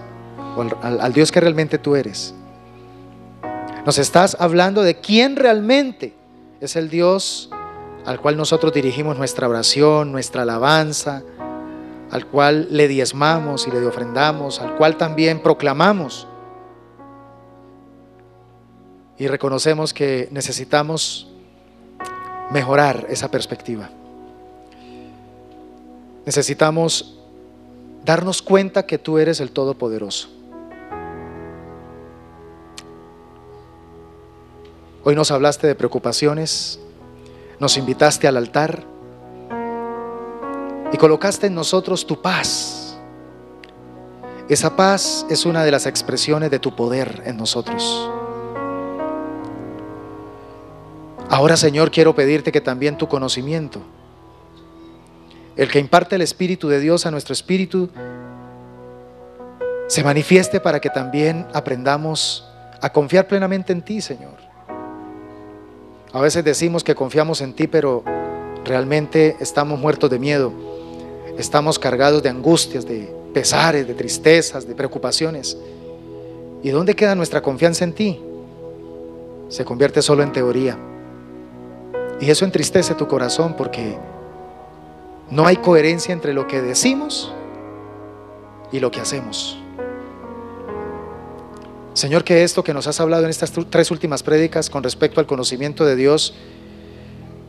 o al Dios que realmente tú eres. Nos estás hablando de quién realmente es el Dios al cual nosotros dirigimos nuestra oración, nuestra alabanza, al cual le diezmamos y le ofrendamos, al cual también proclamamos y reconocemos que necesitamos mejorar esa perspectiva. Necesitamos darnos cuenta que tú eres el Todopoderoso. Hoy nos hablaste de preocupaciones, nos invitaste al altar y colocaste en nosotros tu paz. Esa paz es una de las expresiones de tu poder en nosotros. Ahora, Señor, quiero pedirte que también tu conocimiento, el que imparte el Espíritu de Dios a nuestro espíritu, se manifieste para que también aprendamos a confiar plenamente en ti, Señor. A veces decimos que confiamos en ti, pero realmente estamos muertos de miedo, estamos cargados de angustias, de pesares, de tristezas, de preocupaciones. ¿Y dónde queda nuestra confianza en ti? Se convierte solo en teoría. Y eso entristece tu corazón porque no hay coherencia entre lo que decimos y lo que hacemos. Señor, que esto que nos has hablado en estas 3 últimas prédicas con respecto al conocimiento de Dios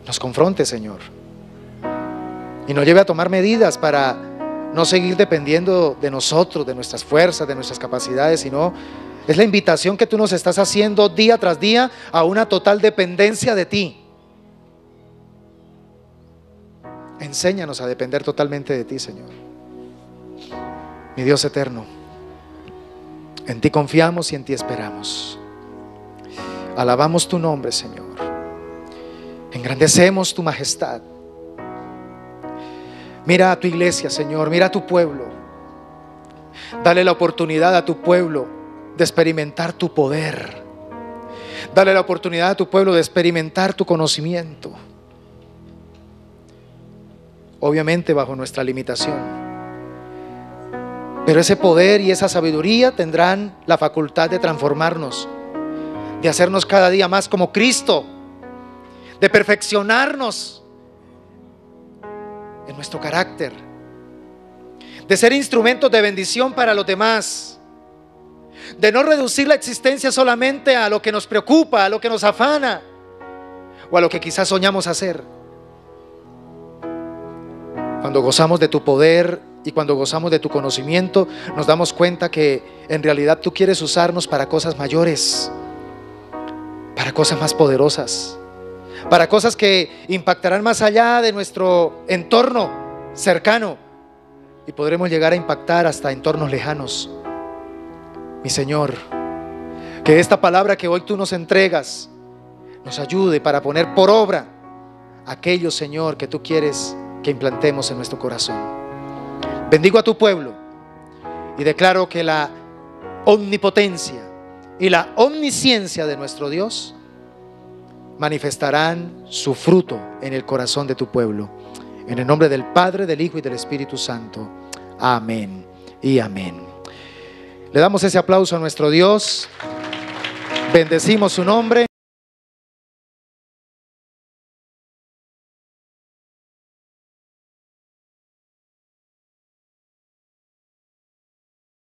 nos confronte, Señor, y nos lleve a tomar medidas para no seguir dependiendo de nosotros, de nuestras fuerzas, de nuestras capacidades, sino es la invitación que tú nos estás haciendo día tras día a una total dependencia de ti. Enséñanos a depender totalmente de ti, Señor. Mi Dios eterno, en ti confiamos y en ti esperamos. Alabamos tu nombre, Señor. Engrandecemos tu majestad. Mira a tu iglesia, Señor, mira a tu pueblo. Dale la oportunidad a tu pueblo de experimentar tu poder. Dale la oportunidad a tu pueblo de experimentar tu conocimiento. Obviamente bajo nuestra limitación. Pero ese poder y esa sabiduría tendrán la facultad de transformarnos, de hacernos cada día más como Cristo, de perfeccionarnos en nuestro carácter, de ser instrumentos de bendición para los demás, de no reducir la existencia solamente a lo que nos preocupa, a lo que nos afana o a lo que quizás soñamos hacer. Cuando gozamos de tu poder y cuando gozamos de tu conocimiento, nos damos cuenta que en realidad tú quieres usarnos para cosas mayores, para cosas más poderosas, para cosas que impactarán más allá de nuestro entorno cercano y podremos llegar a impactar hasta entornos lejanos. Mi Señor, que esta palabra que hoy tú nos entregas nos ayude para poner por obra aquello, Señor, que tú quieres que implantemos en nuestro corazón. Bendigo a tu pueblo y declaro que la omnipotencia y la omnisciencia de nuestro Dios manifestarán su fruto en el corazón de tu pueblo. En el nombre del Padre, del Hijo y del Espíritu Santo. Amén y amén. Le damos ese aplauso a nuestro Dios. Bendecimos su nombre.